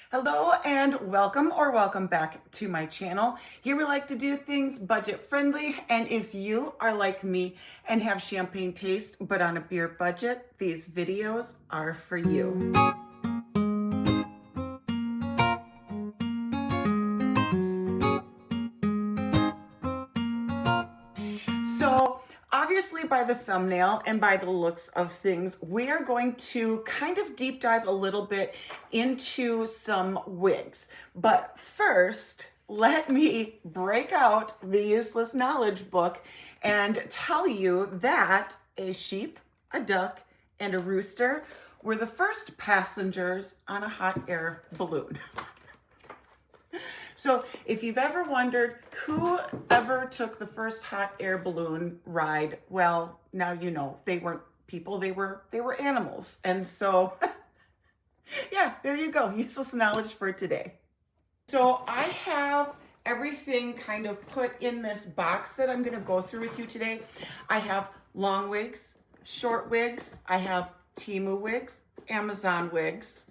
Hello and welcome or welcome back to my channel. Here we like to do things budget friendly, and if you are like me and have champagne taste but on a beer budget, these videos are for you. So obviously by the thumbnail and by the looks of things, we are going to kind of deep dive a little bit into some wigs. But first, let me break out the useless knowledge book and tell you that a sheep, a duck, and a rooster were the first passengers on a hot air balloon. So if you've ever wondered who ever took the first hot air balloon ride, well, now you know. They weren't people, they were animals. And so yeah, there you go. Useless knowledge for today. So I have everything kind of put in this box that I'm going to go through with you today. I have long wigs, short wigs, I have Temu wigs, Amazon wigs,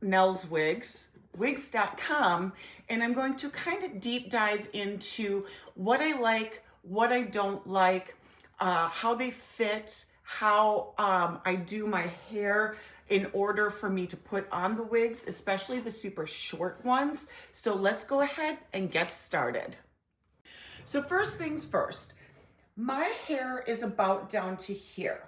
Nell's wigs, Wigs.com, and I'm going to kind of deep dive into what I like, what I don't like, how they fit, how I do my hair in order for me to put on the wigs, especially the super short ones. So let's go ahead and get started. So first things first, my hair is about down to here.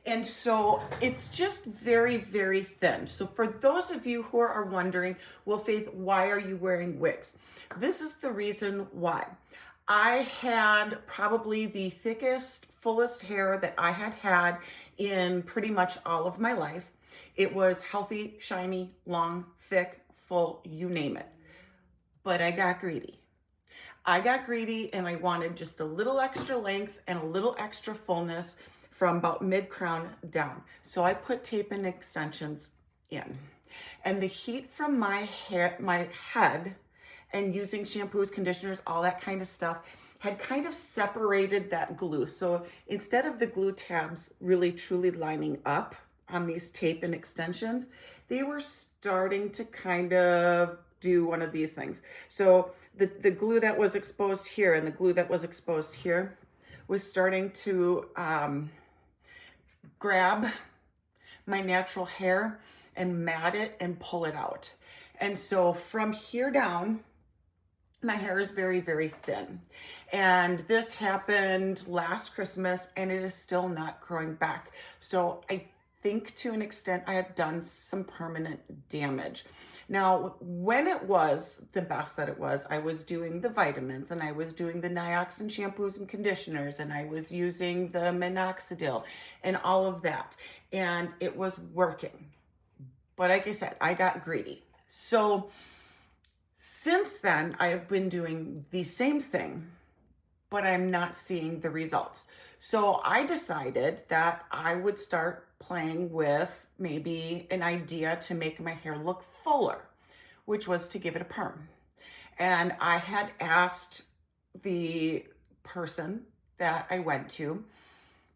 And so it's just very, very thin. So for those of you who are wondering, well, Faith, why are you wearing wigs? This is the reason why. I had probably the thickest, fullest hair that I had had in pretty much all of my life. It was healthy, shiny, long, thick, full, you name it. But I got greedy. I got greedy and I wanted just a little extra length and a little extra fullness from about mid-crown down. So I put tape and extensions in. And the heat from my hair, my head, and using shampoos, conditioners, all that kind of stuff, had kind of separated that glue. So instead of the glue tabs really truly lining up on these tape and extensions, they were starting to kind of do one of these things. So the glue that was exposed here and the glue that was exposed here was starting to grab my natural hair and mat it and pull it out. And so from here down, my hair is very, very thin. And this happened last Christmas and it is still not growing back. So I think to an extent I have done some permanent damage. Now, when it was the best that it was, I was doing the vitamins and I was doing the Nioxin shampoos and conditioners and I was using the minoxidil and all of that. And it was working. But like I said, I got greedy. So since then, I have been doing the same thing, but I'm not seeing the results. So I decided that I would start playing with maybe an idea to make my hair look fuller, which was to give it a perm. And I had asked the person that I went to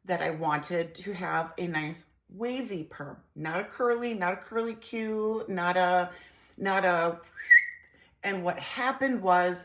that I wanted to have a nice wavy perm, not a curly Q, not a, and what happened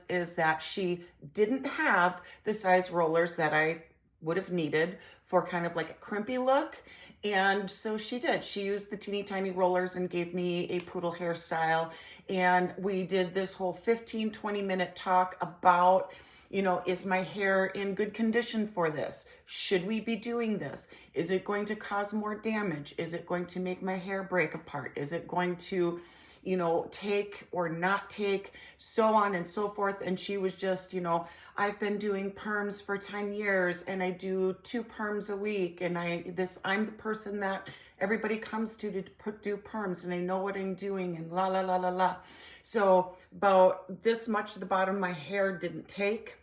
is that she didn't have the size rollers that I would have needed for kind of like a crimpy look. And so she did. She used the teeny tiny rollers and gave me a poodle hairstyle. And we did this whole 15-20 minute talk about, you know, is my hair in good condition for this? Should we be doing this? Is it going to cause more damage? Is it going to make my hair break apart? Is it going to, you know, take or not take, so on and so forth. And she was just, you know, I've been doing perms for 10 years and I do 2 perms a week. And I'm the person that everybody comes to do perms and I know what I'm doing and la, la, la, la, la. So about this much of the bottom of my hair didn't take.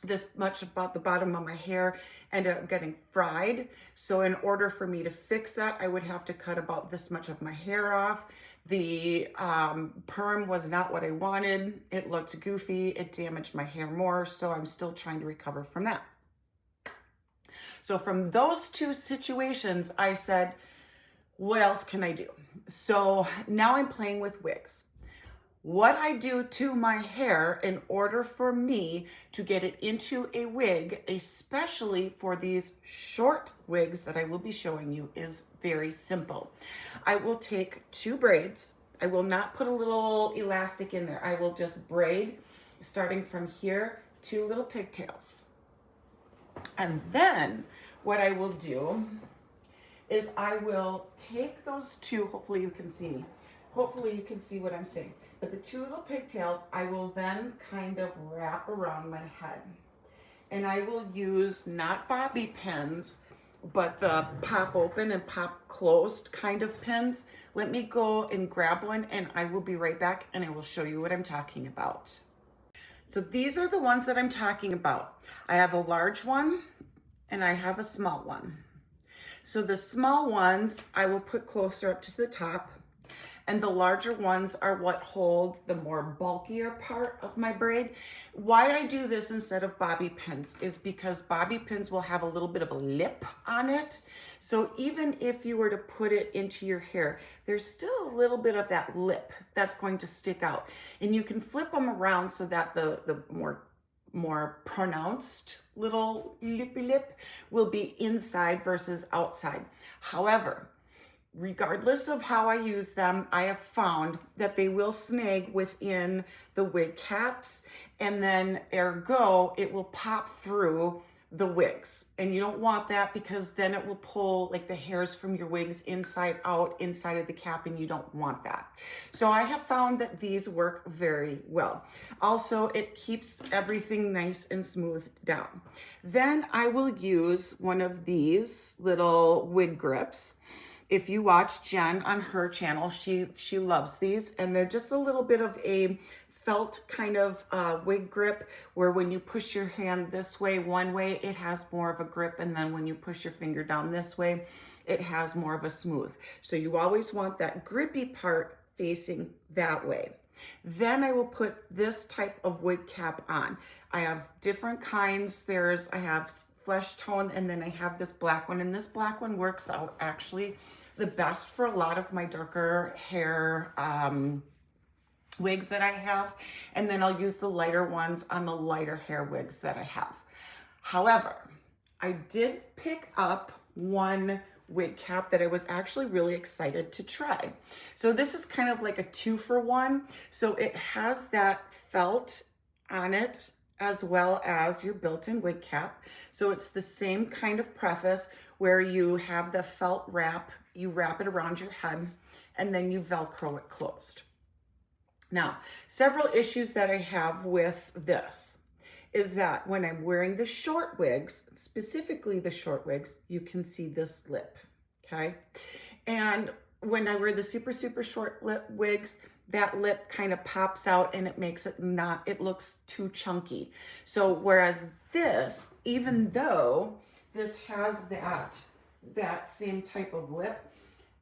This much about the bottom of my hair ended up getting fried. So in order for me to fix that, I would have to cut about this much of my hair off. The perm was not what I wanted. It looked goofy. It damaged my hair more. So I'm still trying to recover from that. So from those two situations, I said, what else can I do? So now I'm playing with wigs. What I do to my hair in order for me to get it into a wig, especially for these short wigs that I will be showing you, is very simple. I will take 2 braids. I will not put a little elastic in there. I will just braid starting from here, 2 little pigtails. And then what I will do is I will take those 2, hopefully you can see me. Hopefully you can see what I'm saying. But the 2 little pigtails, I will then kind of wrap around my head. And I will use not bobby pins, but the pop open and pop closed kind of pins. Let me go and grab one and I will be right back and I will show you what I'm talking about. So these are the ones that I'm talking about. I have a large one and I have a small one. So the small ones I will put closer up to the top, and the larger ones are what hold the more bulkier part of my braid. Why I do this instead of bobby pins is because bobby pins will have a little bit of a lip on it. So even if you were to put it into your hair, there's still a little bit of that lip that's going to stick out. And you can flip them around so that the more pronounced little lippy lip will be inside versus outside. However, regardless of how I use them, I have found that they will snag within the wig caps, and then ergo, it will pop through the wigs. And you don't want that because then it will pull like the hairs from your wigs inside out, inside of the cap, and you don't want that. So I have found that these work very well. Also, it keeps everything nice and smooth down. Then I will use one of these little wig grips. If you watch Jenn on her channel, she loves these, and they're just a little bit of a felt kind of wig grip where when you push your hand this way, one way, it has more of a grip, and then when you push your finger down this way, it has more of a smooth. So you always want that grippy part facing that way. Then I will put this type of wig cap on. I have different kinds. I have flesh tone, and then I have this black one, and this black one works out actually the best for a lot of my darker hair wigs that I have, and then I'll use the lighter ones on the lighter hair wigs that I have. However, I did pick up one wig cap that I was actually really excited to try. So this is kind of like a 2-for-1. So it has that felt on it as well as your built-in wig cap. So it's the same kind of preface where you have the felt wrap, you wrap it around your head, and then you Velcro it closed. Now, several issues that I have with this is that when I'm wearing the short wigs, specifically the short wigs, you can see this lip, okay? And when I wear the super, super short lip wigs, that lip kind of pops out and it makes it it looks too chunky. So whereas this, even though this has that same type of lip,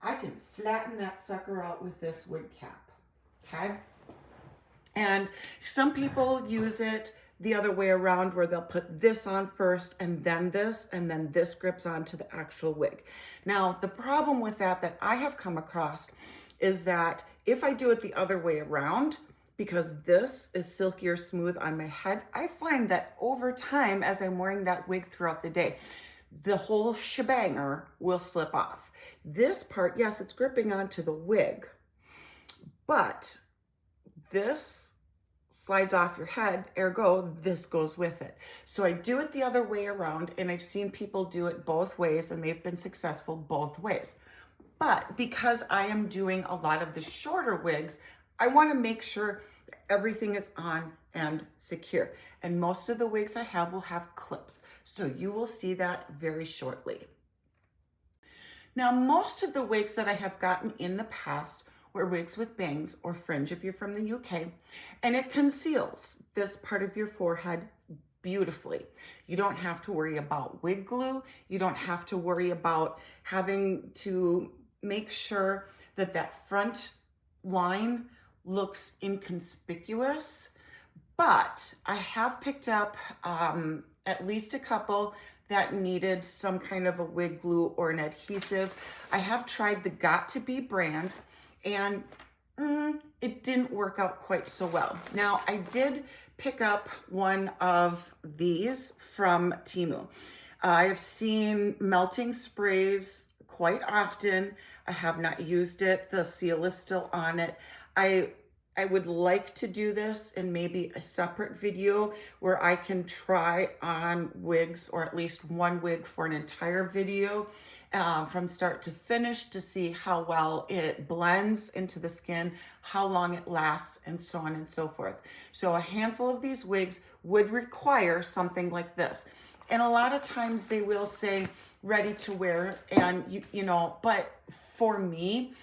I can flatten that sucker out with this wig cap, okay? And some people use it the other way around where they'll put this on first and then this grips onto the actual wig. Now, the problem with that I have come across is that if I do it the other way around, because this is silkier smooth on my head, I find that over time, as I'm wearing that wig throughout the day, the whole shebanger will slip off. This part, yes, it's gripping onto the wig, but this slides off your head, ergo, this goes with it. So I do it the other way around, and I've seen people do it both ways, and they've been successful both ways. But because I am doing a lot of the shorter wigs, I want to make sure everything is on and secure. And most of the wigs I have will have clips. So you will see that very shortly. Now, most of the wigs that I have gotten in the past were wigs with bangs or fringe if you're from the UK, and it conceals this part of your forehead beautifully. You don't have to worry about wig glue. You don't have to worry about having to make sure that that front line looks inconspicuous. But I have picked up at least a couple that needed some kind of a wig glue or an adhesive. I have tried the Got2b brand, and it didn't work out quite so well. Now, I did pick up one of these from Temu. I have seen melting sprays quite often. I have not used it. The seal is still on it. I would like to do this in maybe a separate video where I can try on wigs, or at least one wig for an entire video from start to finish, to see how well it blends into the skin, how long it lasts, and so on and so forth. So a handful of these wigs would require something like this. And a lot of times they will say ready to wear, and you know, but for me,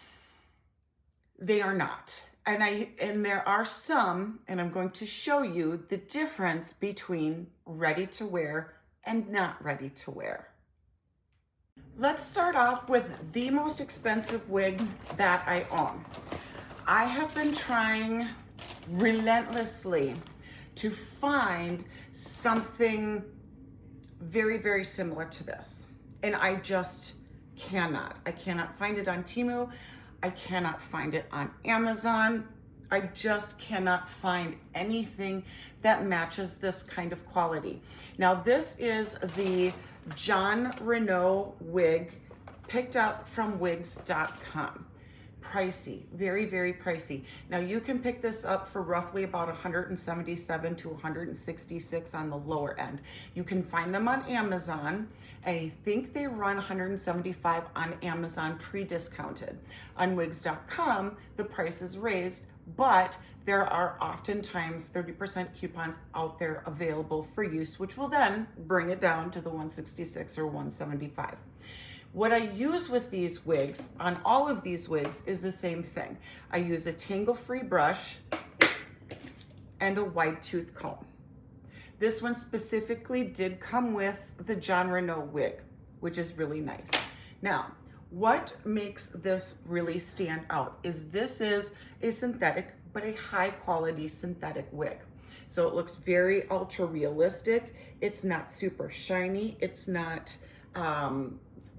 they are not. And there are some, and I'm going to show you the difference between ready to wear and not ready to wear. Let's start off with the most expensive wig that I own. I have been trying relentlessly to find something very, very similar to this. And I just cannot. I cannot find it on Temu. I cannot find it on Amazon. I just cannot find anything that matches this kind of quality. Now, this is the Jon Renau wig picked up from Wigs.com. Pricey, very, very pricey. Now, you can pick this up for roughly about $177 to $166 on the lower end. You can find them on Amazon. I think they run $175 on Amazon pre-discounted. On Wigs.com, the price is raised, but there are oftentimes 30% coupons out there available for use, which will then bring it down to the $166 or $175. What I use with these wigs, on all of these wigs, is the same thing. I use a tangle-free brush and a wide tooth comb. This one specifically did come with the Jon Renau wig, which is really nice. Now, what makes this really stand out is this is a synthetic, but a high quality synthetic wig. So it looks very ultra realistic. It's not super shiny. It's not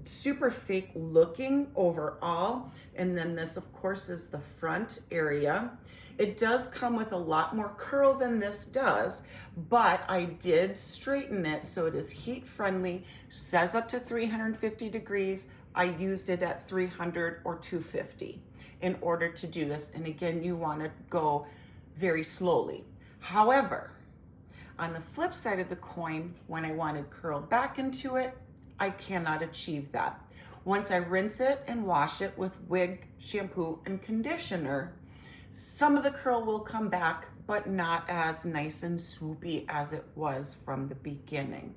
super fake looking overall. And then this, of course, is the front area. It does come with a lot more curl than this does, but I did straighten it so it is heat friendly, says up to 350 degrees. I used it at 300 or 250 in order to do this. And again, you want to go very slowly. However, on the flip side of the coin, when I wanted curl back into it, I cannot achieve that. Once I rinse it and wash it with wig, shampoo, and conditioner, some of the curl will come back, but not as nice and swoopy as it was from the beginning,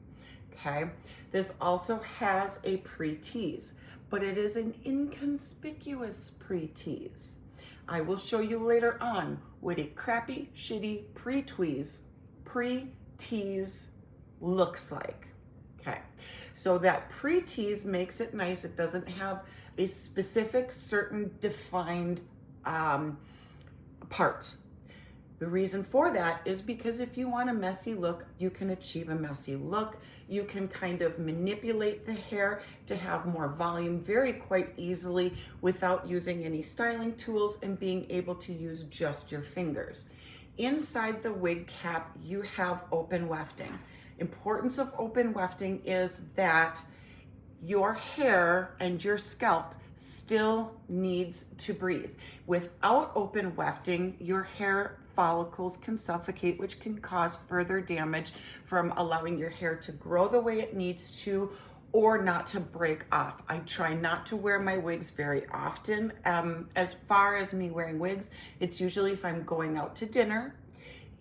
okay? This also has a pre-tease, but it is an inconspicuous pre-tease. I will show you later on what a crappy, shitty pre-tease looks like. Okay, so that pre-tease makes it nice. It doesn't have a specific, certain defined part. The reason for that is because if you want a messy look, you can achieve a messy look. You can kind of manipulate the hair to have more volume quite easily without using any styling tools and being able to use just your fingers. Inside the wig cap, you have open wefting. Importance of open wefting is that your hair and your scalp still needs to breathe. Without open wefting, your hair follicles can suffocate, which can cause further damage from allowing your hair to grow the way it needs to, or not to break off. I try not to wear my wigs very often. As far as me wearing wigs, it's usually if I'm going out to dinner,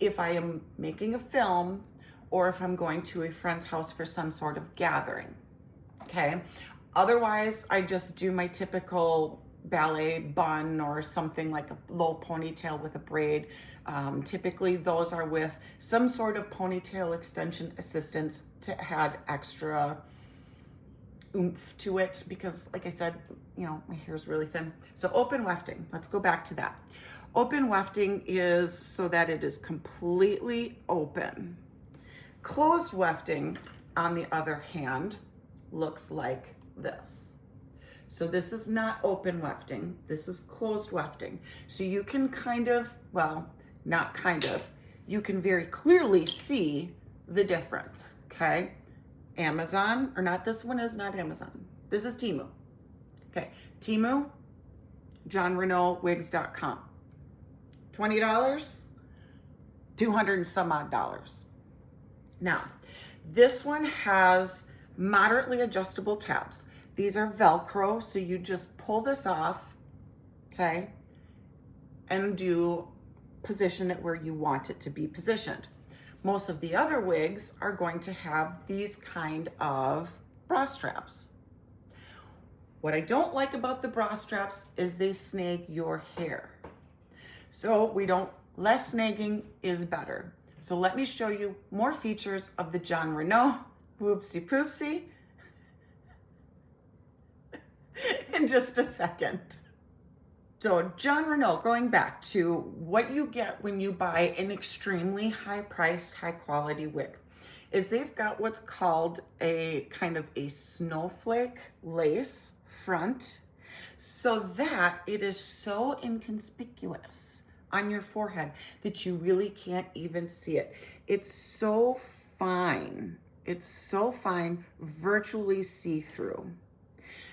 if I am making a film, or if I'm going to a friend's house for some sort of gathering, okay? Otherwise, I just do my typical ballet bun or something like a low ponytail with a braid. Typically, those are with some sort of ponytail extension assistance to add extra oomph to it because, like I said, you know, my hair is really thin. So open wefting, let's go back to that. Open wefting is so that it is completely open. Closed wefting, on the other hand, looks like this. So this is not open wefting, this is closed wefting. So you can kind of, well, not kind of, you can very clearly see the difference, okay? Amazon, or not, this one is not Amazon. This is Temu. Okay, Temu, JohnRenaultWigs.com. $20, 200 and some odd dollars. Now, this one has moderately adjustable tabs. These are Velcro, so you just pull this off, okay, and position it where you want it to be positioned. Most of the other wigs are going to have these kind of bra straps. What I don't like about the bra straps is they snag your hair. So less snagging is better. So let me show you more features of the Jon Renau Whoopsie Poopsie in just a second. So Jon Renau, going back to what you get when you buy an extremely high-priced, high-quality wig, is they've got what's called a kind of a snowflake lace front, so that it is so inconspicuous on your forehead that you really can't even see it. It's so fine. It's so fine, virtually see-through.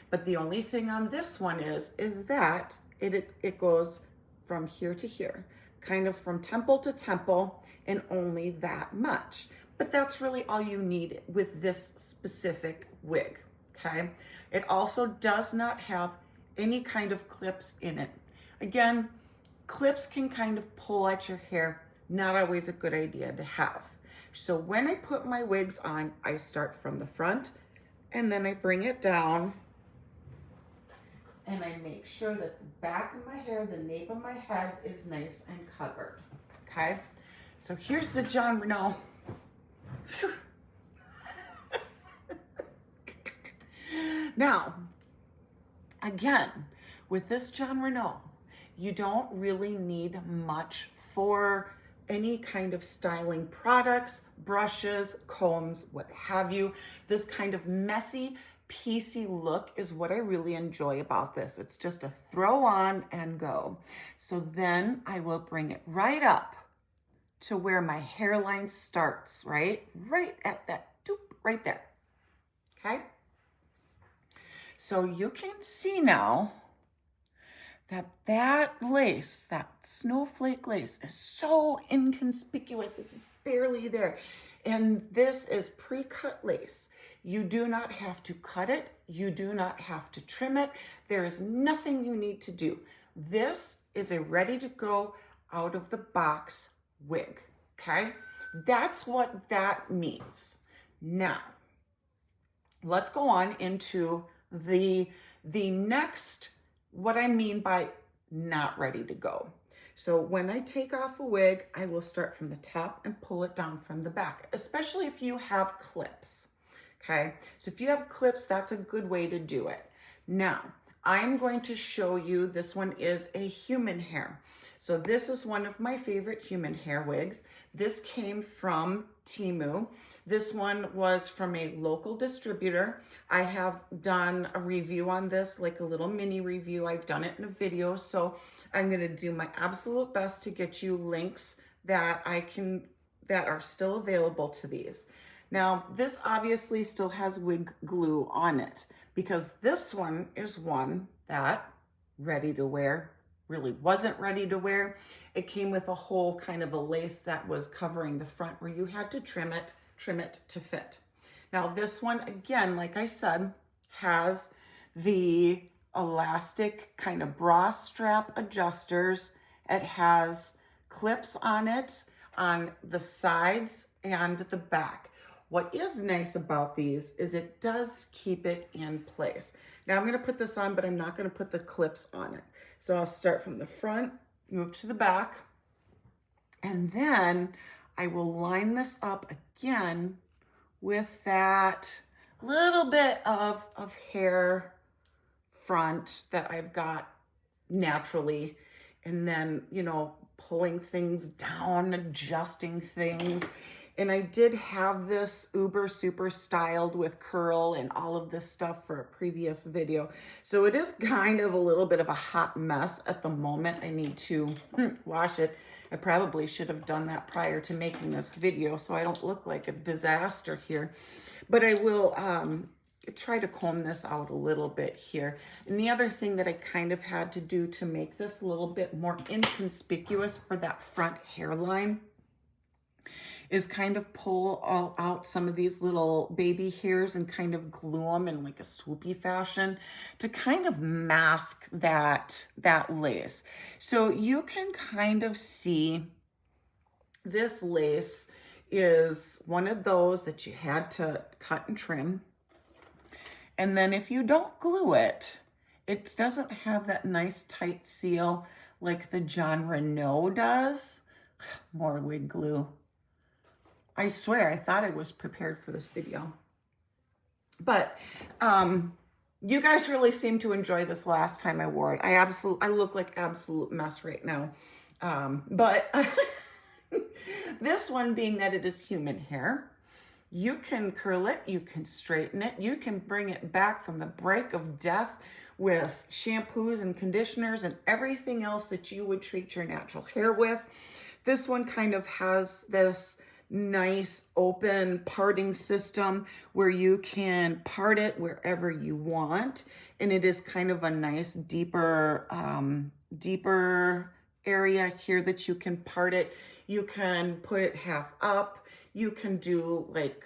But the only thing on this one is that it goes from here to here, kind of from temple to temple, and only that much. But that's really all you need with this specific wig, okay? It also does not have any kind of clips in it. Again, clips can kind of pull at your hair, not always a good idea to have. So when I put my wigs on, I start from the front, and then I bring it down, and I make sure that the back of my hair, the nape of my head is nice and covered, okay? So here's the Jon Renau. Now, again, with this Jon Renau, you don't really need much for any kind of styling products, brushes, combs, what have you. This kind of messy, piecey look is what I really enjoy about this. It's just a throw on and go. So then I will bring it right up to where my hairline starts, right at that, doop, right there, okay? So you can see now that lace, that snowflake lace, is so inconspicuous. It's barely there. And this is pre-cut lace. You do not have to cut it. You do not have to trim it. There is nothing you need to do. This is a ready to go out of the box wig, okay? That's what that means. Now, let's go on into the next, what I mean by not ready to go. So when I take off a wig, I will start from the top and pull it down from the back, especially if you have clips, okay? So if you have clips, that's a good way to do it. Now, I'm going to show you, this one is a human hair. So this is one of my favorite human hair wigs. This came from Temu. This one was from a local distributor. I have done a review on this, like a little mini review. I've done it in a video, so I'm gonna do my absolute best to get you links that are still available to these. Now, this obviously still has wig glue on it because this one is one that ready to wear really wasn't ready to wear. It came with a whole kind of a lace that was covering the front where you had to trim it to fit. Now this one, again, like I said, has the elastic kind of bra strap adjusters. It has clips on it on the sides and the back. What is nice about these is it does keep it in place. Now I'm gonna put this on, but I'm not gonna put the clips on it. So I'll start from the front, move to the back, and then I will line this up again with that little bit of hair front that I've got naturally, and then, you know, pulling things down, adjusting things. And I did have this uber super styled with curl and all of this stuff for a previous video. So it is kind of a little bit of a hot mess at the moment. I need to wash it. I probably should have done that prior to making this video so I don't look like a disaster here. But I will try to comb this out a little bit here. And the other thing that I kind of had to do to make this a little bit more inconspicuous for that front hairline is kind of pull all out some of these little baby hairs and kind of glue them in like a swoopy fashion to kind of mask that lace. So you can kind of see this lace is one of those that you had to cut and trim. And then if you don't glue it, it doesn't have that nice tight seal like the Jon Renau does. More wig glue. I swear, I thought I was prepared for this video. But you guys really seemed to enjoy this last time I wore it. I look like absolute mess right now. But this one, being that it is human hair, you can curl it, you can straighten it, you can bring it back from the break of death with shampoos and conditioners and everything else that you would treat your natural hair with. This one kind of has this nice open parting system where you can part it wherever you want, and it is kind of a nice deeper area here that you can part it. You can put it half up. You can do like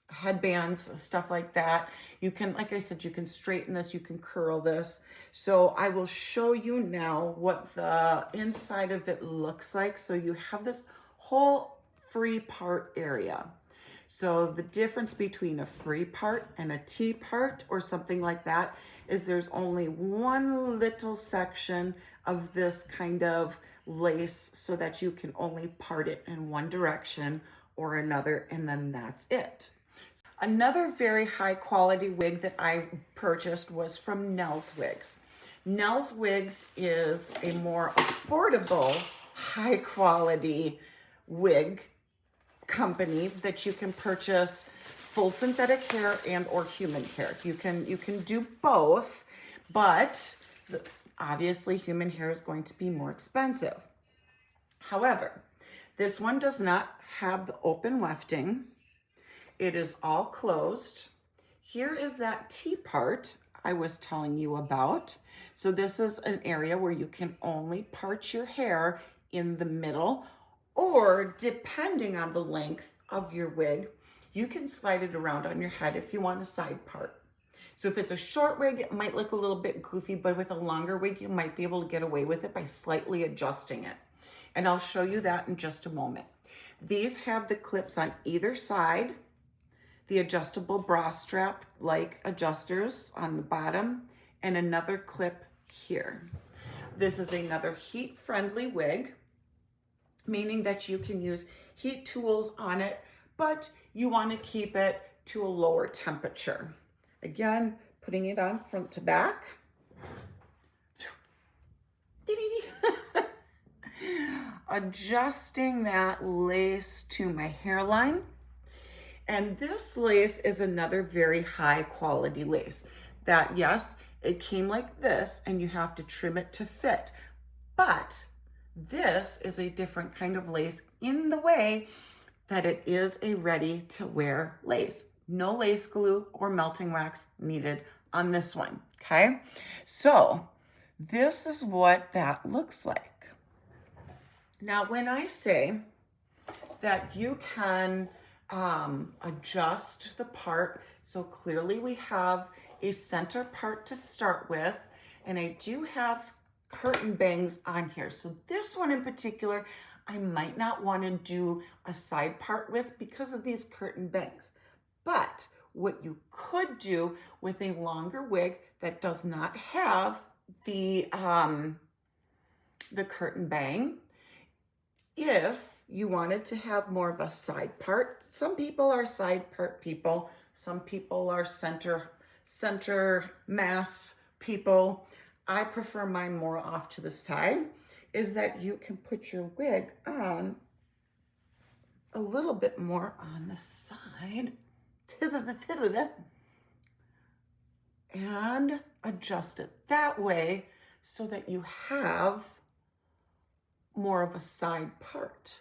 headbands, stuff like that. You can, like I said, you can straighten this, you can curl this. So I will show you now what the inside of it looks like. So you have this whole free part area. So the difference between a free part and a T part or something like that is there's only one little section of this kind of lace so that you can only part it in one direction or another, and then that's it. Another very high quality wig that I purchased was from Nell's Wigs. Nell's Wigs is a more affordable, high quality wig company that you can purchase full synthetic hair and or human hair. You can do both, but obviously human hair is going to be more expensive. However, this one does not have the open wefting. It is all closed. Here is that T part I was telling you about. So this is an area where you can only part your hair in the middle, or depending on the length of your wig, you can slide it around on your head if you want a side part. So if it's a short wig, it might look a little bit goofy, but with a longer wig, you might be able to get away with it by slightly adjusting it. And I'll show you that in just a moment. These have the clips on either side, the adjustable bra strap like adjusters on the bottom, and another clip here. This is another heat-friendly wig, meaning that you can use heat tools on it, but you want to keep it to a lower temperature. Again, putting it on front to back. Adjusting that lace to my hairline. And this lace is another very high quality lace that, yes, it came like this and you have to trim it to fit, but this is a different kind of lace in the way that it is a ready to wear lace. No lace glue or melting wax needed on this one, okay? So this is what that looks like. Now, when I say that you can adjust the part, so clearly we have a center part to start with, and I do have curtain bangs on here. So this one in particular, I might not want to do a side part with because of these curtain bangs. But what you could do with a longer wig that does not have the curtain bang, if you wanted to have more of a side part, some people are side part people, some people are center mass people. I prefer mine more off to the side, is that you can put your wig on a little bit more on the side, and adjust it that way so that you have more of a side part.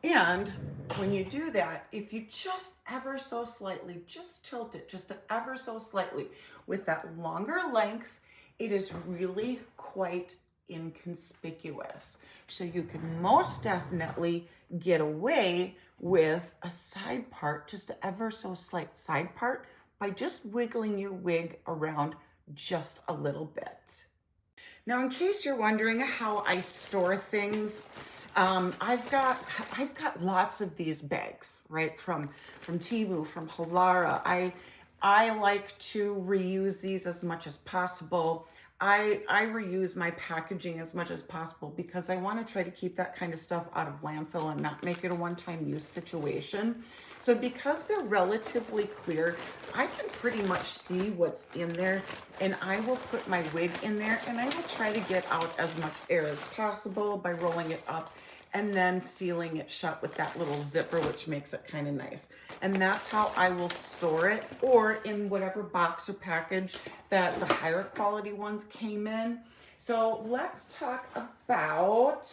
And when you do that, if you just ever so slightly, just tilt it just ever so slightly with that longer length, it is really quite inconspicuous. So you can most definitely get away with a side part, just ever so slight side part, by just wiggling your wig around just a little bit. Now, in case you're wondering how I store things, I've got lots of these bags, right? From Temu, from Halara. I like to reuse these as much as possible. I reuse my packaging as much as possible because I want to try to keep that kind of stuff out of landfill and not make it a one-time use situation. So because they're relatively clear, I can pretty much see what's in there, and I will put my wig in there and I will try to get out as much air as possible by rolling it up and then sealing it shut with that little zipper, which makes it kind of nice. And that's how I will store it, or in whatever box or package that the higher quality ones came in. So let's talk about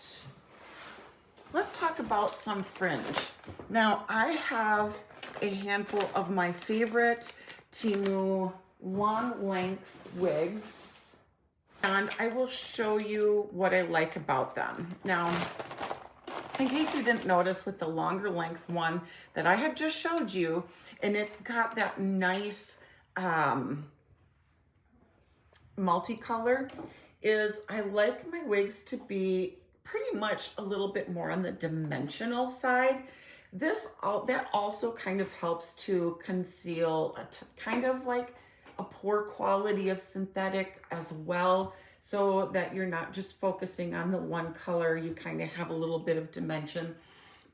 some fringe. Now, I have a handful of my favorite Temu long length wigs, and I will show you what I like about them. Now, in case you didn't notice, with the longer length one that I had just showed you, and it's got that nice multicolor, is I like my wigs to be pretty much a little bit more on the dimensional side. That also kind of helps to conceal kind of like a poor quality of synthetic as well, so that you're not just focusing on the one color, you kind of have a little bit of dimension.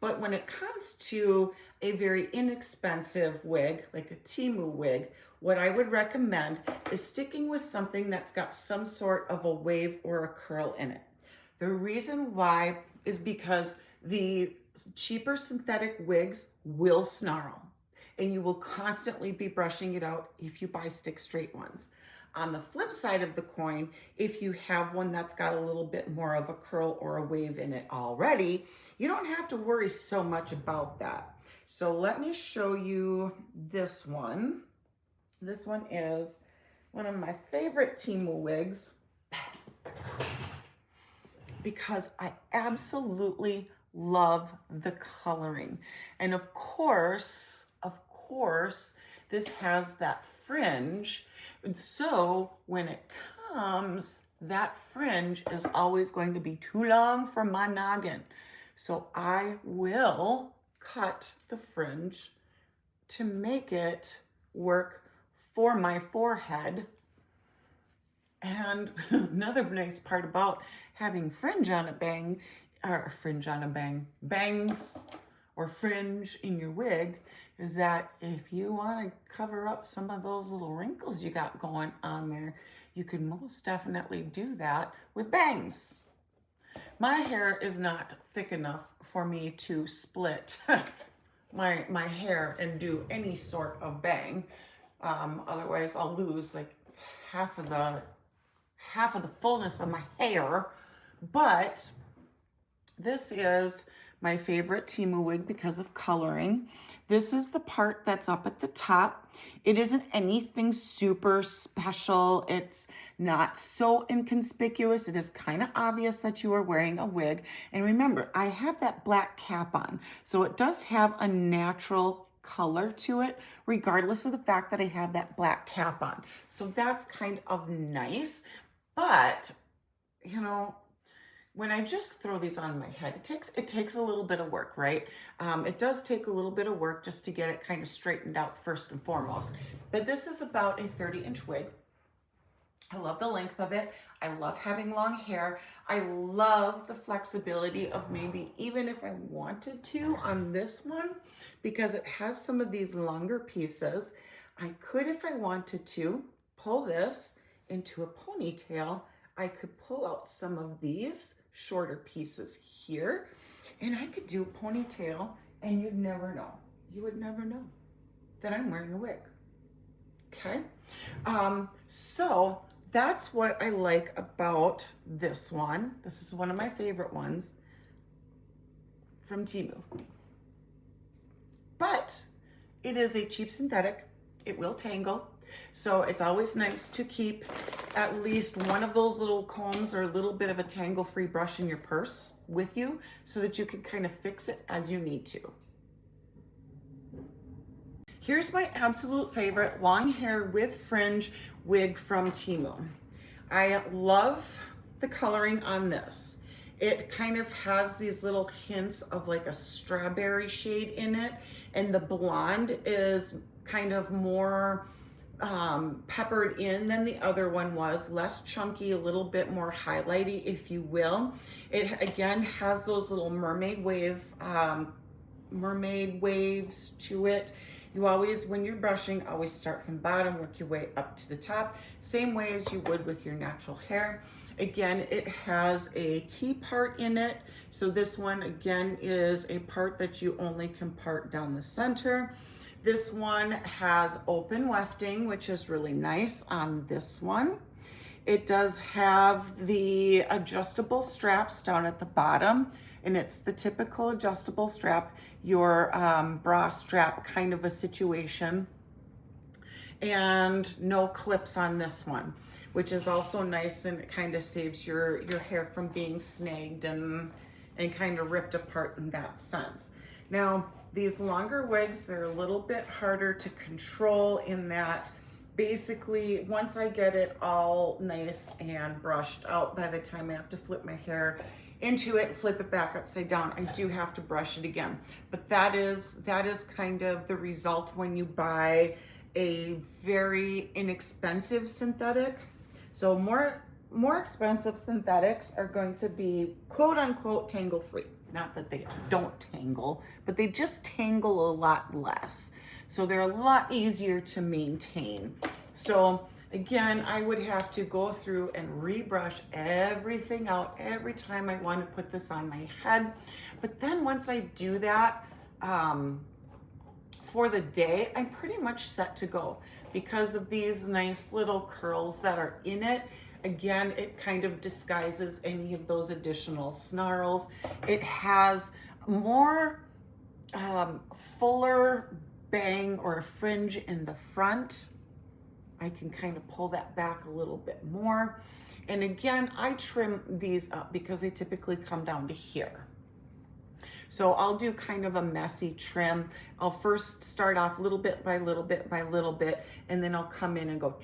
But when it comes to a very inexpensive wig, like a Temu wig, what I would recommend is sticking with something that's got some sort of a wave or a curl in it. The reason why is because the cheaper synthetic wigs will snarl, and you will constantly be brushing it out if you buy stick straight ones. On the flip side of the coin, if you have one that's got a little bit more of a curl or a wave in it already, you don't have to worry so much about that. So let me show you this one. This one is one of my favorite Temu wigs because I absolutely love the coloring. And of course, this has that fringe. And so when it comes, that fringe is always going to be too long for my noggin. So I will cut the fringe to make it work for my forehead. And another nice part about having bangs or fringe in your wig is that if you want to cover up some of those little wrinkles you got going on there, you can most definitely do that with bangs. My hair is not thick enough for me to split my hair and do any sort of bang. Otherwise I'll lose like half of the fullness of my hair. But this is my favorite Temu wig because of coloring. This is the part that's up at the top. It isn't anything super special. It's not so inconspicuous. It is kind of obvious that you are wearing a wig. And remember, I have that black cap on, so it does have a natural color to it, regardless of the fact that I have that black cap on. So that's kind of nice. But, you know, when I just throw these on my head, it takes a little bit of work, right? It does take a little bit of work just to get it kind of straightened out first and foremost. But this is about a 30-inch wig. I love the length of it. I love having long hair. I love the flexibility of maybe even if I wanted to on this one, because it has some of these longer pieces. I could, if I wanted to, pull this into a ponytail. I could pull out some of these shorter pieces here. And I could do a ponytail and you'd never know. You would never know that I'm wearing a wig. Okay, so that's what I like about this one. This is one of my favorite ones from Temu. But it is a cheap synthetic. It will tangle. So it's always nice to keep at least one of those little combs or a little bit of a tangle-free brush in your purse with you so that you can kind of fix it as you need to. Here's my absolute favorite long hair with fringe wig from Temu. I love the coloring on this. It kind of has these little hints of like a strawberry shade in it, and the blonde is kind of more peppered in than the other one was, less chunky, a little bit more highlighty, if you will. It again has those little mermaid waves to it. You always, when you're brushing, always start from bottom, work your way up to the top, same way as you would with your natural hair. Again, it has a T part in it. So this one, again, is a part that you only can part down the center. This one has open wefting, which is really nice on this one. It does have the adjustable straps down at the bottom, and it's the typical adjustable strap, your bra strap kind of a situation. And no clips on this one, which is also nice, and it kind of saves your hair from being snagged and kind of ripped apart in that sense. Now, these longer wigs, they're a little bit harder to control in that basically once I get it all nice and brushed out, by the time I have to flip my hair into it and flip it back upside down, I do have to brush it again. But that is kind of the result when you buy a very inexpensive synthetic. So more expensive synthetics are going to be quote unquote tangle free. Not that they don't tangle, but they just tangle a lot less. So they're a lot easier to maintain. So again, I would have to go through and rebrush everything out every time I want to put this on my head. But then once I do that, for the day, I'm pretty much set to go because of these nice little curls that are in it. Again, it kind of disguises any of those additional snarls. It has more fuller bang or fringe in the front. I can kind of pull that back a little bit more. And again, I trim these up because they typically come down to here. So I'll do kind of a messy trim. I'll first start off little bit by little bit by little bit, and then I'll come in and go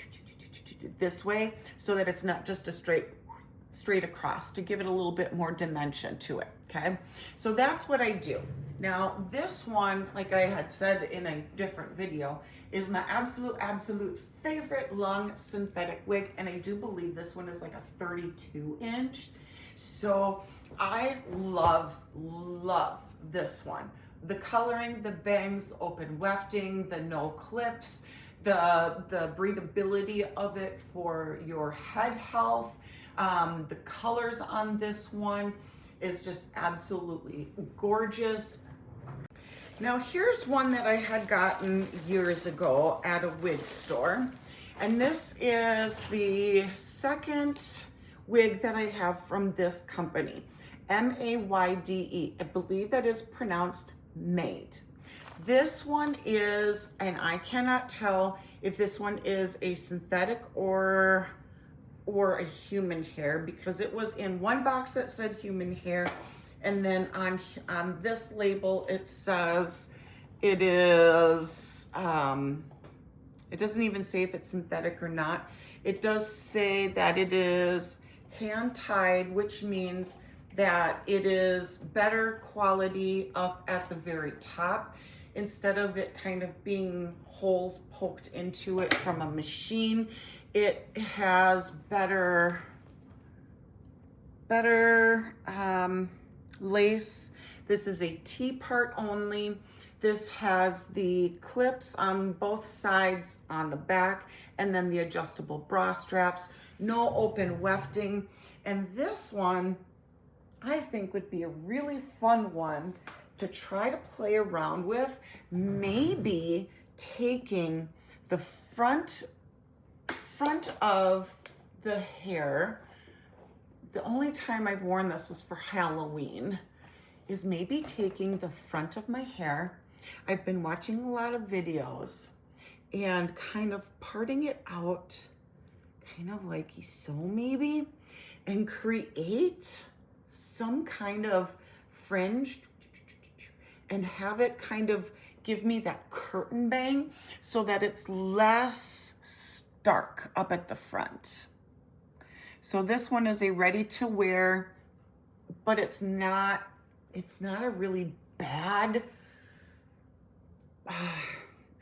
this way so that it's not just a straight across, to give it a little bit more dimension to it, okay? So that's what I do. Now this one, like I had said in a different video, is my absolute favorite long synthetic wig, and I do believe this one is like a 32-inch. So I love this one. The coloring, the bangs, open wefting, the no clips, the breathability of it for your head health. The colors on this one is just absolutely gorgeous. Now here's one that I had gotten years ago at a wig store. And this is the second wig that I have from this company, M-A-Y-D-E. I believe that is pronounced Made. This one is, and I cannot tell if this one is a synthetic or a human hair, because it was in one box that said human hair, and then on this label it says it is, it doesn't even say if it's synthetic or not. It does say that it is hand tied, which means that it is better quality up at the very top, instead of it kind of being holes poked into it from a machine. It has better lace. This is a T part only. This has the clips on both sides on the back, and then the adjustable bra straps, no open wefting. And this one I think would be a really fun one to try to play around with. Maybe taking the front of the hair. The only time I've worn this was for Halloween. Is maybe taking the front of my hair. I've been watching a lot of videos and kind of parting it out, kind of like so maybe, and create some kind of fringe and have it kind of give me that curtain bang so that it's less stark up at the front. So this one is a ready to wear, but it's not a really bad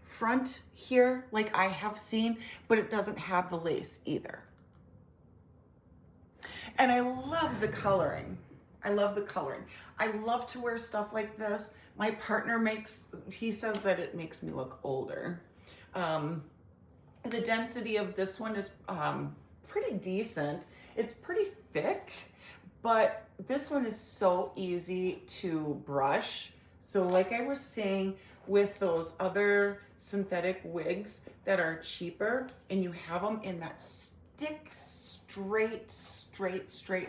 front here like I have seen, but it doesn't have the lace either. And I love the coloring. I love the coloring. I love to wear stuff like this. My partner he says that it makes me look older. The density of this one is pretty decent. It's pretty thick, but this one is so easy to brush. So like I was saying, with those other synthetic wigs that are cheaper and you have them in that stick straight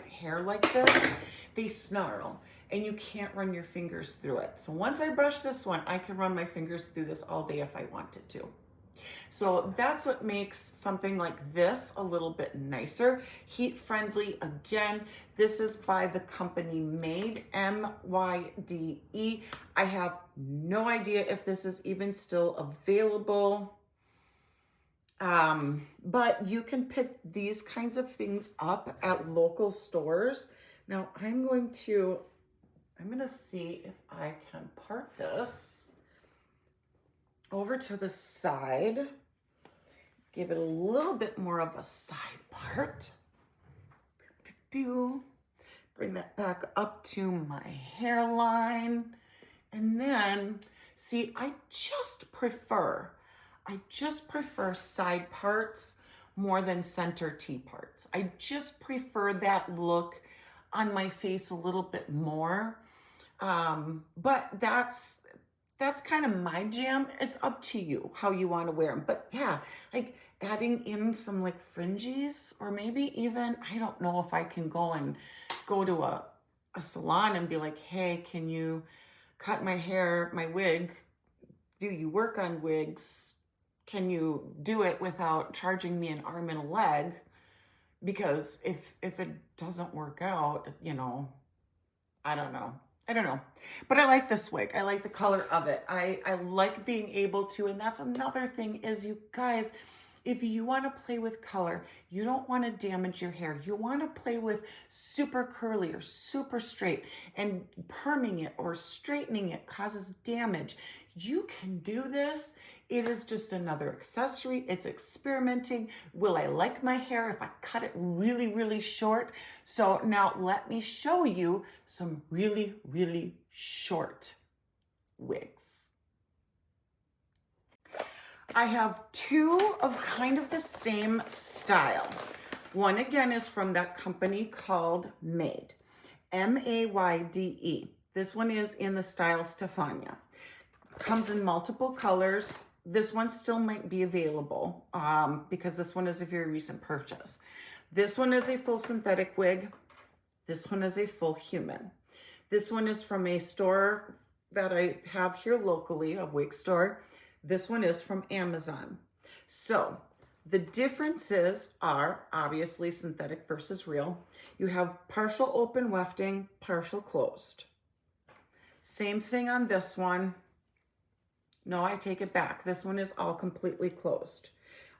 hair like this, they snarl and you can't run your fingers through it. So once I brush this one, I can run my fingers through this all day if I wanted to. So that's what makes something like this a little bit nicer. Heat friendly. Again, this is by the company Made, M-Y-D-E. I have no idea if this is even still available. But you can pick these kinds of things up at local stores. Now I'm going to see if I can part this over to the side, give it a little bit more of a side part. Bring that back up to my hairline. And then, see, I just prefer side parts more than center T parts. I just prefer that look on my face a little bit more. But that's kind of my jam. It's up to you how you want to wear them. But yeah, like adding in some like fringes, or maybe even, I don't know if I can go to a salon and be like, hey, can you cut my hair, my wig? Do you work on wigs? Can you do it without charging me an arm and a leg? Because if it doesn't work out, you know, I don't know. But I like this wig. I like the color of it. I like being able to, and that's another thing is, you guys, if you want to play with color, you don't want to damage your hair. You want to play with super curly or super straight, and perming it or straightening it causes damage. You can do this. It is just another accessory. It's experimenting. Will I like my hair if I cut it really, really short? So now let me show you some really, really short wigs. I have two of kind of the same style. One again is from that company called Made, M-A-Y-D-E. This one is in the style Stefania. Comes in multiple colors. This one still might be available because this one is a very recent purchase. This one is a full synthetic wig. This one is a full human. This one is from a store that I have here locally, a wig store. This one is from Amazon. So the differences are obviously synthetic versus real. You have partial open wefting, partial closed. Same thing on this one. No, I take it back. This one is all completely closed.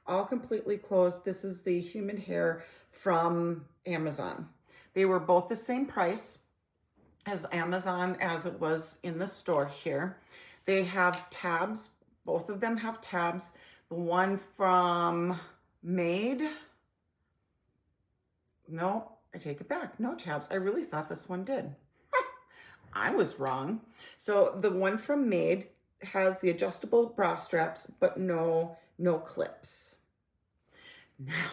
All completely closed. This is the human hair from Amazon. They were both the same price as Amazon as it was in the store here. They have tabs. Both of them have tabs. The one from Made, no, I take it back. No tabs. I really thought this one did. I was wrong. So the one from Made has the adjustable bra straps, but no clips. Now,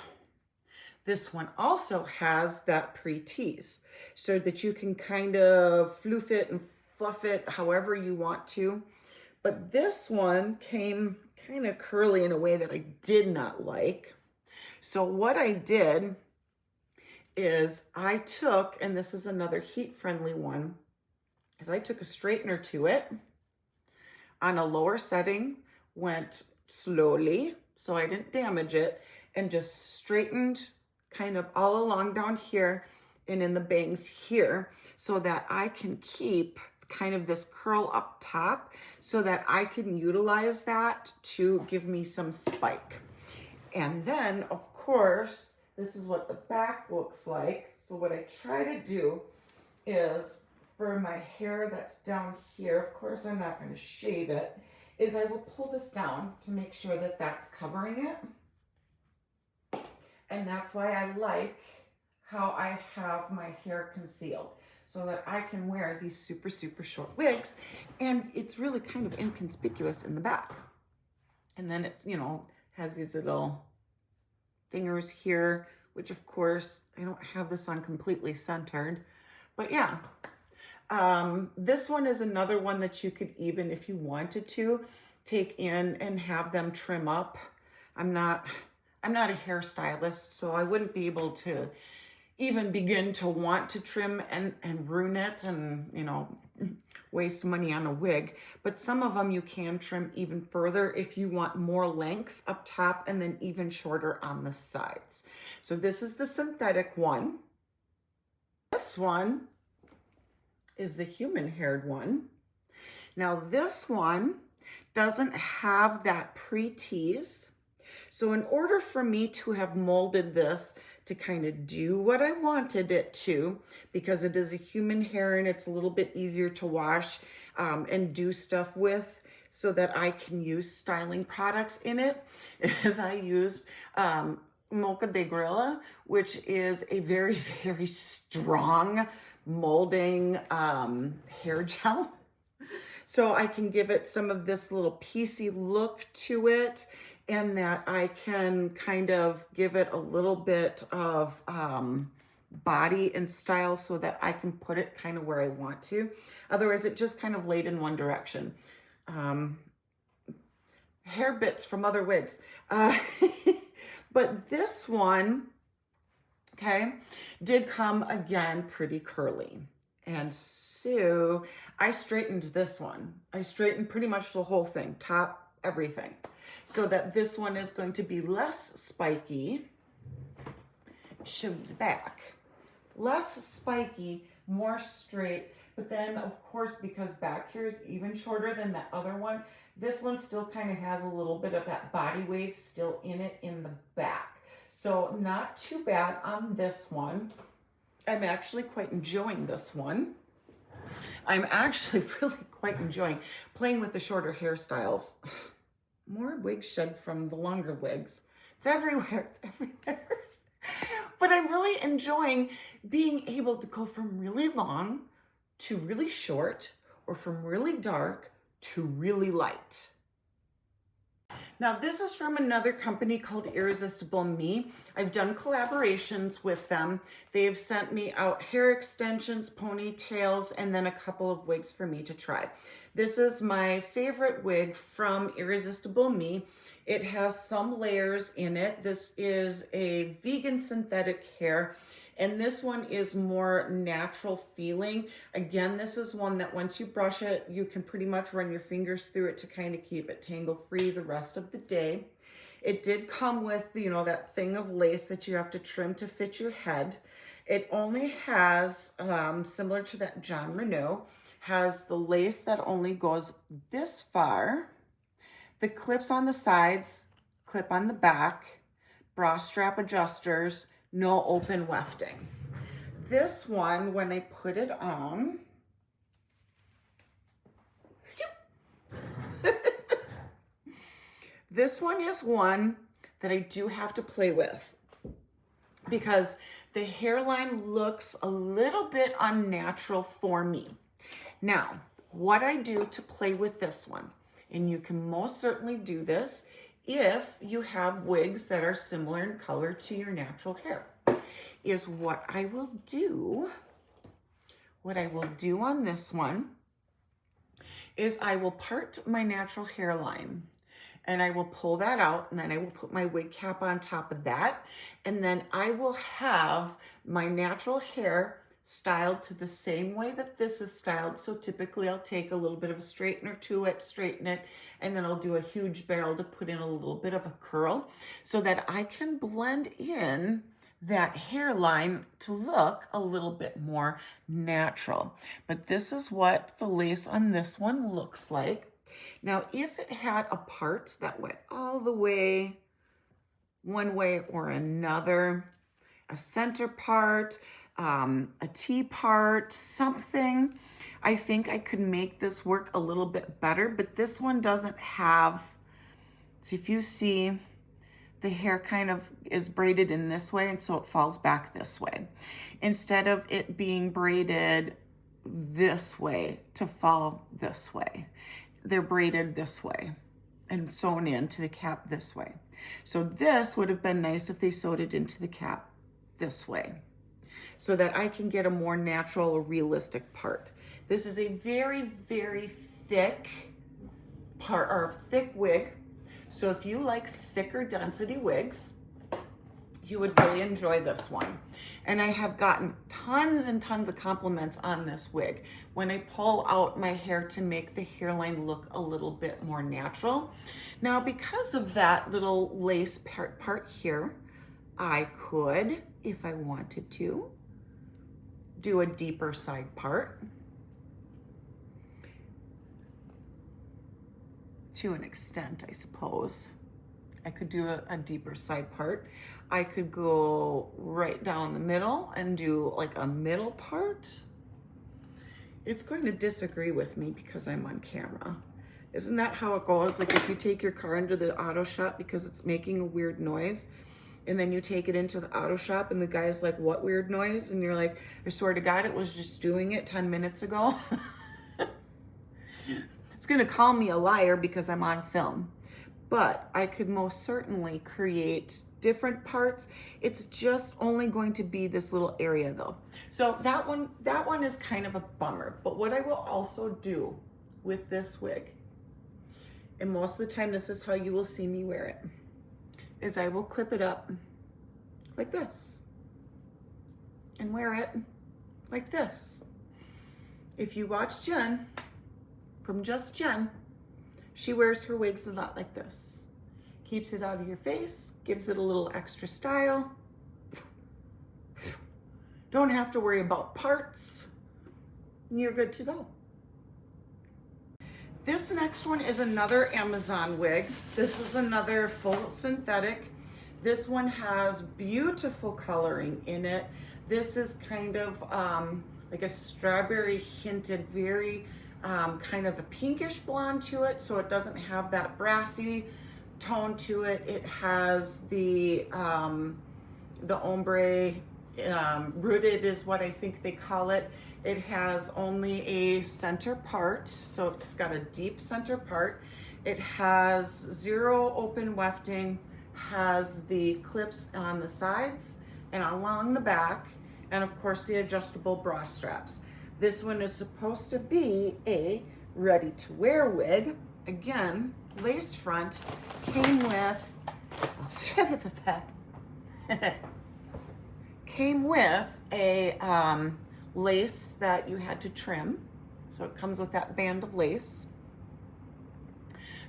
This one also has that pre-tease so that you can kind of floof it and fluff it however you want to. But this one came kind of curly in a way that I did not like. So what I did is I took, and this is another heat-friendly one, is I took a straightener to it on a lower setting, went slowly so I didn't damage it, and just straightened kind of all along down here and in the bangs here so that I can keep kind of this curl up top so that I can utilize that to give me some spike. And then, of course, this is what the back looks like. So what I try to do is for my hair that's down here, of course I'm not going to shave it, is I will pull this down to make sure that that's covering it. And that's why I like how I have my hair concealed, so that I can wear these super, super short wigs and it's really kind of inconspicuous in the back. And then it, you know, has these little fingers here, which of course, I don't have this on completely centered, but yeah. This one is another one that you could even, if you wanted to, take in and have them trim up. I'm not a hairstylist, so I wouldn't be able to even begin to want to trim and ruin it and, you know, waste money on a wig. But some of them you can trim even further if you want more length up top and then even shorter on the sides. So this is the synthetic one. This one is the human-haired one. Now this one doesn't have that pre-tease. So in order for me to have molded this to kind of do what I wanted it to, because it is a human hair and it's a little bit easier to wash and do stuff with, so that I can use styling products in it, is I used Mocha de Gorilla, which is a very, very strong molding hair gel. So I can give it some of this little piecey look to it, and that I can kind of give it a little bit of body and style so that I can put it kind of where I want to. Otherwise, it just kind of laid in one direction. Hair bits from other wigs. But this one, okay, did come again pretty curly. And so I straightened this one. I straightened pretty much the whole thing, top, everything, so that this one is going to be less spiky. Show you the back. Less spiky, more straight, but then of course, because back here is even shorter than that other one, this one still kind of has a little bit of that body wave still in it in the back. So not too bad on this one. I'm actually quite enjoying this one. I'm actually really quite enjoying playing with the shorter hairstyles. More wig shed from the longer wigs. It's everywhere, it's everywhere. But I'm really enjoying being able to go from really long to really short, or from really dark to really light. Now this is from another company called Irresistible Me. I've done collaborations with them. They have sent me out hair extensions, ponytails, and then a couple of wigs for me to try. This is my favorite wig from Irresistible Me. It has some layers in it. This is a vegan synthetic hair, and this one is more natural feeling. Again, this is one that once you brush it, you can pretty much run your fingers through it to kind of keep it tangle free the rest of the day. It did come with, you know, that thing of lace that you have to trim to fit your head. It only has, similar to that John Renault, has the lace that only goes this far, the clips on the sides, clip on the back, bra strap adjusters, no open wefting. This one, when I put it on, this one is one that I do have to play with because the hairline looks a little bit unnatural for me. Now, what I do to play with this one, and you can most certainly do this if you have wigs that are similar in color to your natural hair. is what I will do on this one is I will part my natural hairline and I will pull that out, and then I will put my wig cap on top of that, and then I will have my natural hair styled to the same way that this is styled. So typically I'll take a little bit of a straightener to it, straighten it, and then I'll do a huge barrel to put in a little bit of a curl so that I can blend in that hairline to look a little bit more natural. But this is what the lace on this one looks like. Now, if it had a part that went all the way one way or another, a center part, a T part, something, I think I could make this work a little bit better, but this one doesn't have, so if you see, the hair kind of is braided in this way, and so it falls back this way. Instead of it being braided this way to fall this way, they're braided this way and sewn into the cap this way. So this would have been nice if they sewed it into the cap this way so that I can get a more natural or realistic part. This is a very, very thick part, or thick wig. So if you like thicker density wigs, you would really enjoy this one. And I have gotten tons and tons of compliments on this wig when I pull out my hair to make the hairline look a little bit more natural. Now, because of that little lace part here, I could, if I wanted to, do a deeper side part. To an extent, I suppose. I could do a deeper side part. I could go right down the middle and do like a middle part. It's going to disagree with me because I'm on camera. Isn't that how it goes? Like if you take your car into the auto shop because it's making a weird noise, and then you take it into the auto shop and the guy's like, what weird noise? And you're like, I swear to God, it was just doing it 10 minutes ago. It's gonna call me a liar because I'm on film. But I could most certainly create different parts. It's just only going to be this little area though. So that one is kind of a bummer. But what I will also do with this wig, and most of the time this is how you will see me wear it, is I will clip it up like this and wear it like this. If you watch Jenn, from Just Jenn, she wears her wigs a lot like this. Keeps it out of your face, gives it a little extra style. Don't have to worry about parts. You're good to go. This next one is another Amazon wig. This is another full synthetic. This one has beautiful coloring in it. This is kind of like a strawberry hinted, very kind of a pinkish blonde to it, so it doesn't have that brassy tone to it. It has the ombre rooted is what I think they call it. It has only a center part, so it's got a deep center part. It has zero open wefting, has the clips on the sides and along the back, and of course the adjustable bra straps. This one is supposed to be a ready-to-wear wig. Again, lace front, came with a lace that you had to trim. So it comes with that band of lace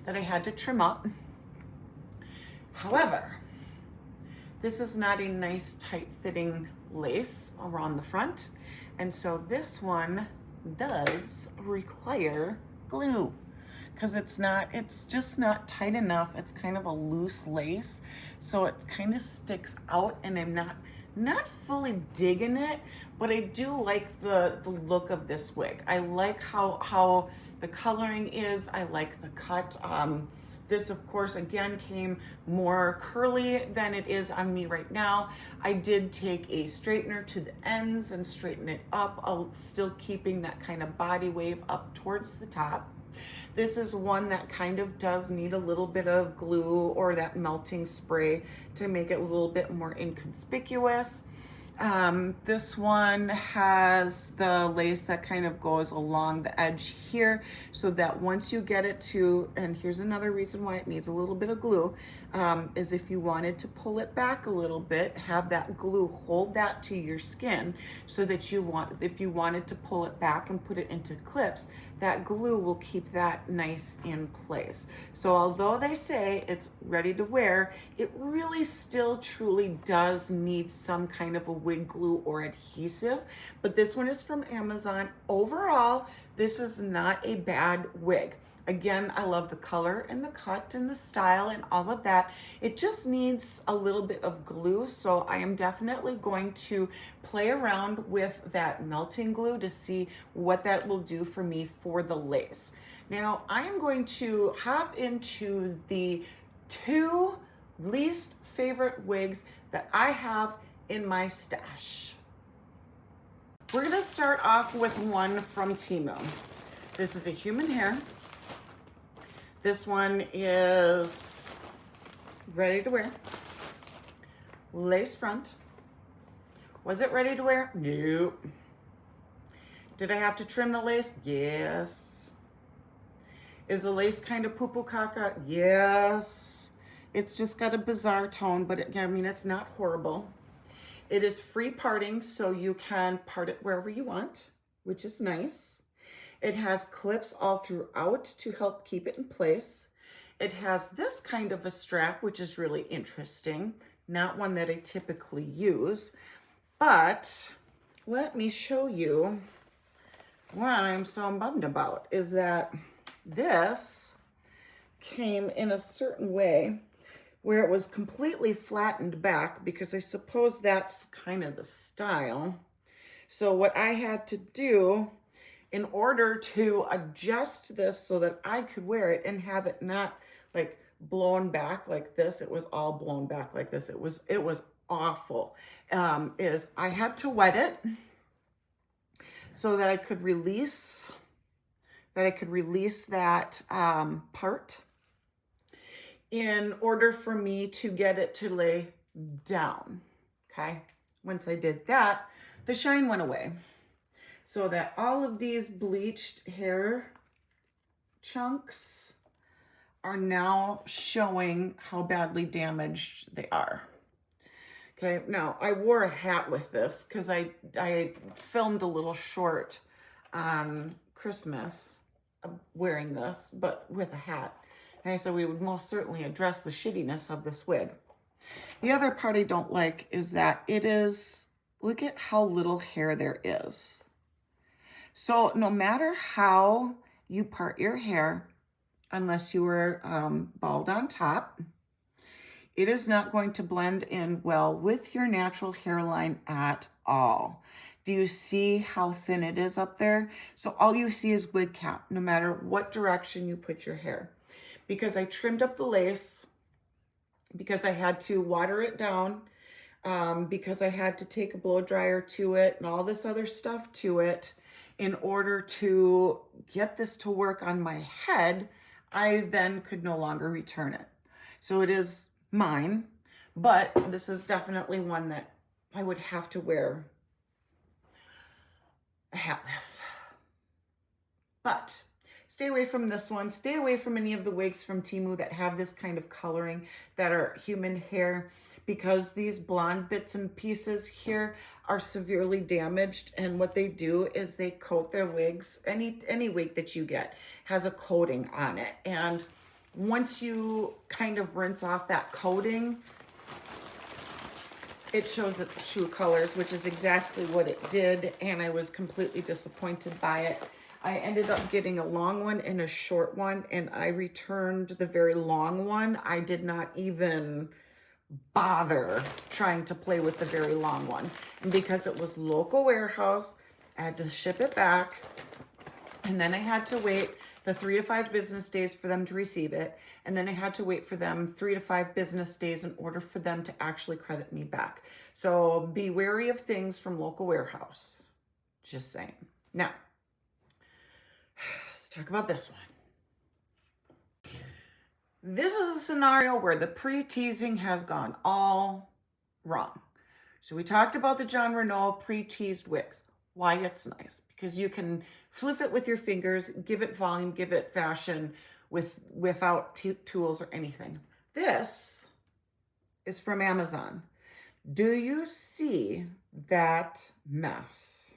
that I had to trim up. However, this is not a nice tight-fitting lace around the front. And so this one does require glue because it's just not tight enough. It's kind of a loose lace, so it kind of sticks out, and I'm not fully digging it, but I do like the look of this wig. I like how the coloring is. I like the cut. This, of course, again, came more curly than it is on me right now. I did take a straightener to the ends and straighten it up, still keeping that kind of body wave up towards the top. This is one that kind of does need a little bit of glue or that melting spray to make it a little bit more inconspicuous. This one has the lace that kind of goes along the edge here, so that once you get it to, and here's another reason why it needs a little bit of glue, is if you wanted to pull it back a little bit, have that glue hold that to your skin, so that if you wanted to pull it back and put it into clips, that glue will keep that nice in place. So although they say it's ready to wear, it really still truly does need some kind of a wig glue or adhesive, but this one is from Amazon. Overall, this is not a bad wig. Again, I love the color and the cut and the style and all of that. It just needs a little bit of glue, so I am definitely going to play around with that melting glue to see what that will do for me for the lace. Now, I am going to hop into the 2 least favorite wigs that I have in my stash. We're gonna start off with one from Temu. This is a human hair. This one is ready to wear. Lace front. Was it ready to wear? Nope. Did I have to trim the lace? Yes. Is the lace kind of poo-poo caca? Yes. It's just got a bizarre tone, but I mean, it's not horrible. It is free parting, so you can part it wherever you want, which is nice. It has clips all throughout to help keep it in place. It has this kind of a strap, which is really interesting. Not one that I typically use, but let me show you what I'm so bummed about is that this came in a certain way where it was completely flattened back, because I suppose that's kind of the style. So what I had to do in order to adjust this so that I could wear it and have it not like blown back like this, it was all blown back like this, it was awful, is I had to wet it so that I could release that part in order for me to get it to lay down. Okay, once I did that, the shine went away, so that all of these bleached hair chunks are now showing how badly damaged they are. Okay, now I wore a hat with this because I filmed a little short on Christmas wearing this, but with a hat. And I said we would most certainly address the shittiness of this wig. The other part I don't like is that it is, look at how little hair there is. So no matter how you part your hair, unless you were bald on top, it is not going to blend in well with your natural hairline at all. Do you see how thin it is up there? So all you see is wig cap, no matter what direction you put your hair. Because I trimmed up the lace, because I had to water it down, because I had to take a blow dryer to it and all this other stuff to it in order to get this to work on my head, I then could no longer return it. So it is mine, but this is definitely one that I would have to wear a hat with. But stay away from this one. Stay away from any of the wigs from Temu that have this kind of coloring that are human hair, because these blonde bits and pieces here are severely damaged, and what they do is they coat their wigs. Any wig that you get has a coating on it, and once you kind of rinse off that coating, it shows its true colors, which is exactly what it did, and I was completely disappointed by it. I ended up getting a long one and a short one, and I returned the very long one. I did not even bother trying to play with the very long one. And because it was local warehouse, I had to ship it back, and then I had to wait the 3 to 5 business days for them to receive it, and then I had to wait for them 3 to 5 business days in order for them to actually credit me back. So be wary of things from local warehouse. Just saying. Now, let's talk about this one. This is a scenario where the pre-teasing has gone all wrong. So we talked about the John Renault pre-teased wigs. Why it's nice, because you can flip it with your fingers, give it volume, give it fashion without tools or anything. This is from Amazon. Do you see that mess?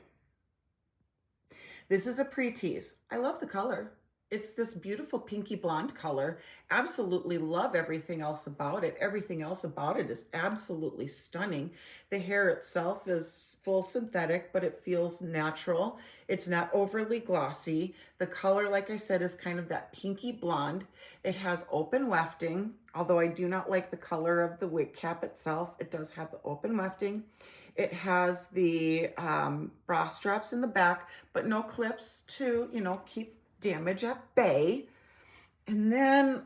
This is a pre-tease. I love the color. It's this beautiful pinky blonde color. Absolutely love everything else about it. Everything else about it is absolutely stunning. The hair itself is full synthetic, but it feels natural. It's not overly glossy. The color, like I said, is kind of that pinky blonde. It has open wefting, although I do not like the color of the wig cap itself. It does have the open wefting. It has the bra straps in the back, but no clips to, you know, keep damage at bay. And then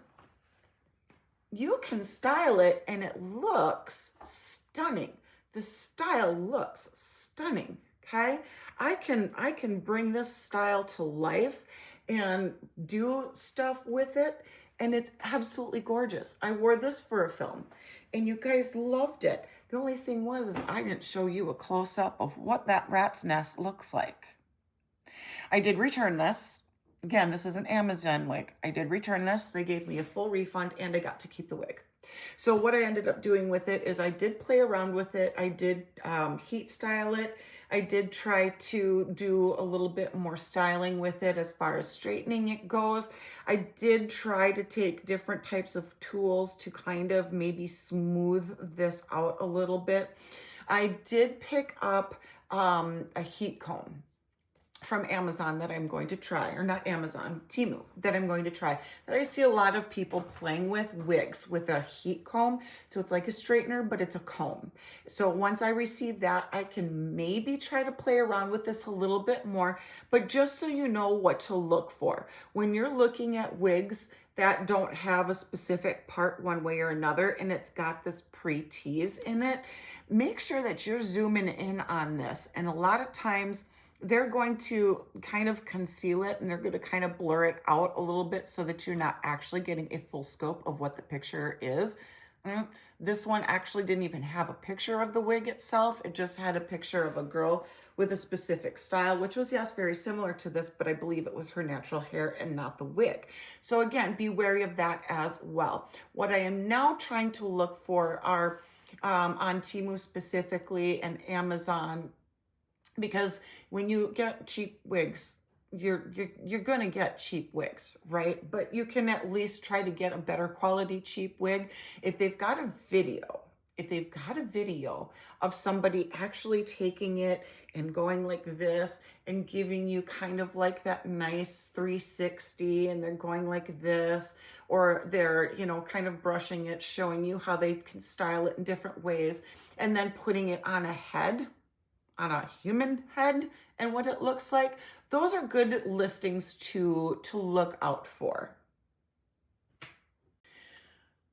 you can style it and it looks stunning. The style looks stunning, okay? I can bring this style to life and do stuff with it, and it's absolutely gorgeous. I wore this for a film and you guys loved it. The only thing was is I didn't show you a close-up of what that rat's nest looks like. I did return this. Again, this is an Amazon wig. I did return this. They gave me a full refund and I got to keep the wig. So what I ended up doing with it is I did play around with it. I did heat style it. I did try to do a little bit more styling with it as far as straightening it goes. I did try to take different types of tools to kind of maybe smooth this out a little bit. I did pick up a heat comb from Amazon that I'm going to try, or not Amazon, Temu, that I'm going to try, that I see a lot of people playing with wigs with a heat comb. So it's like a straightener, but it's a comb. So once I receive that, I can maybe try to play around with this a little bit more, but just so you know what to look for. When you're looking at wigs that don't have a specific part one way or another, and it's got this pre-tease in it, make sure that you're zooming in on this. And a lot of times, they're going to kind of conceal it and they're going to kind of blur it out a little bit so that you're not actually getting a full scope of what the picture is. This one actually didn't even have a picture of the wig itself. It just had a picture of a girl with a specific style, which was, yes, very similar to this, but I believe it was her natural hair and not the wig. So again, be wary of that as well. What I am now trying to look for are on Temu specifically and Amazon, because when you get cheap wigs, you're going to get cheap wigs, right? But you can at least try to get a better quality cheap wig if they've got a video. If they've got a video of somebody actually taking it and going like this and giving you kind of like that nice 360, and they're going like this, or they're, you know, kind of brushing it, showing you how they can style it in different ways, and then putting it on a head, on a human head, and what it looks like, those are good listings to look out for.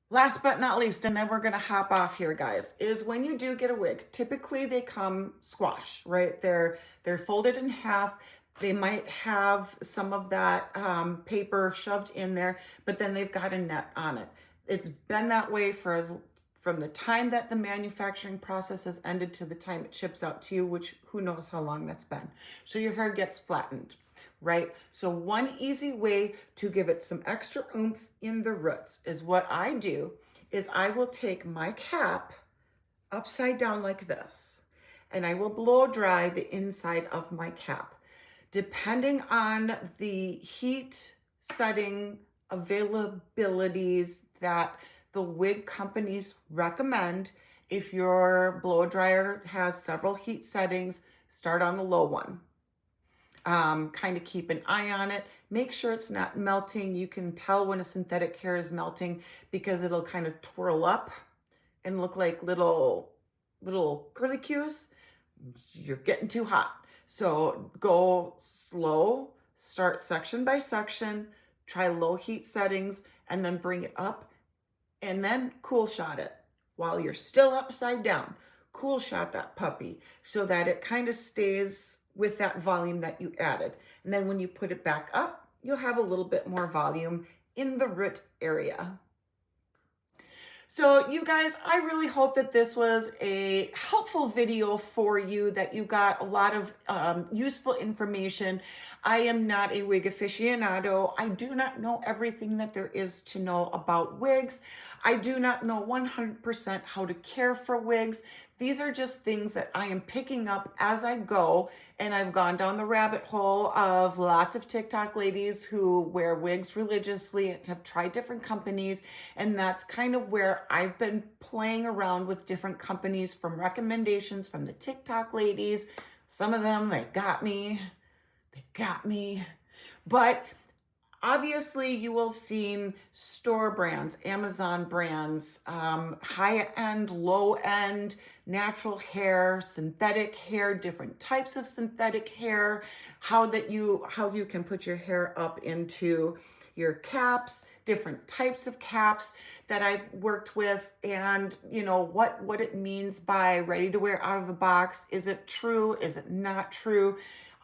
Last but not least, and then we're going to hop off here, guys, is when you do get a wig, typically they come squash, right? They're folded in half. They might have some of that paper shoved in there, but then they've got a net on it. It's been that way from the time that the manufacturing process has ended to the time it ships out to you, which who knows how long that's been. So your hair gets flattened, right? So one easy way to give it some extra oomph in the roots is what I do is I will take my cap upside down like this, and I will blow dry the inside of my cap. Depending on the heat setting availabilities that the wig companies recommend, if your blow dryer has several heat settings, start on the low one. Kind of keep an eye on it. Make sure it's not melting. You can tell when a synthetic hair is melting because it'll kind of twirl up and look like little curlicues. You're getting too hot. So go slow, start section by section, try low heat settings, and then bring it up. And then cool shot it while you're still upside down. Cool shot that puppy so that it kind of stays with that volume that you added. And then when you put it back up, you'll have a little bit more volume in the root area. So you guys, I really hope that this was a helpful video for you, that you got a lot of useful information. I am not a wig aficionado. I do not know everything that there is to know about wigs. I do not know 100% how to care for wigs. These are just things that I am picking up as I go, and I've gone down the rabbit hole of lots of TikTok ladies who wear wigs religiously and have tried different companies, and that's kind of where I've been playing around with different companies from recommendations from the TikTok ladies. Some of them, they got me. They got me. But obviously, you will have seen store brands, Amazon brands, high end, low end, natural hair, synthetic hair, different types of synthetic hair, how you can put your hair up into your caps, different types of caps that I've worked with, and what it means by ready to wear out of the box. Is it true? Is it not true?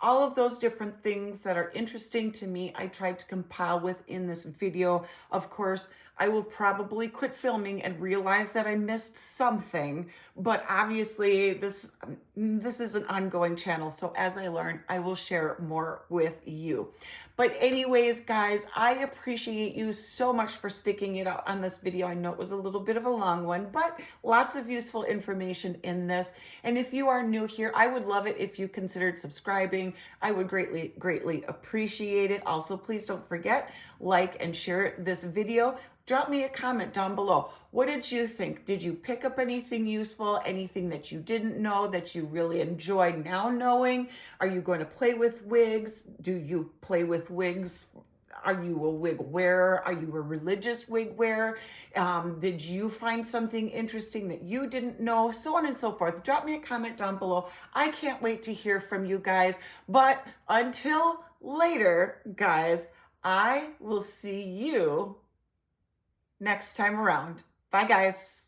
All of those different things that are interesting to me, I tried to compile within this video. Of course, I will probably quit filming and realize that I missed something, but obviously this is an ongoing channel. So as I learn, I will share more with you. But anyways, guys, I appreciate you so much for sticking it out on this video. I know it was a little bit of a long one, but lots of useful information in this. And if you are new here, I would love it if you considered subscribing. I would greatly appreciate it. Also, please don't forget, like and share this video. Drop me a comment down below. What did you think? Did you pick up anything useful? Anything that you didn't know that you really enjoyed now knowing? Are you going to play with wigs? Do you play with wigs? Are you a wig wearer? Are you a religious wig wearer? Did you find something interesting that you didn't know? So on and so forth. Drop me a comment down below. I can't wait to hear from you guys. But until later, guys, I will see you next time around. Bye, guys.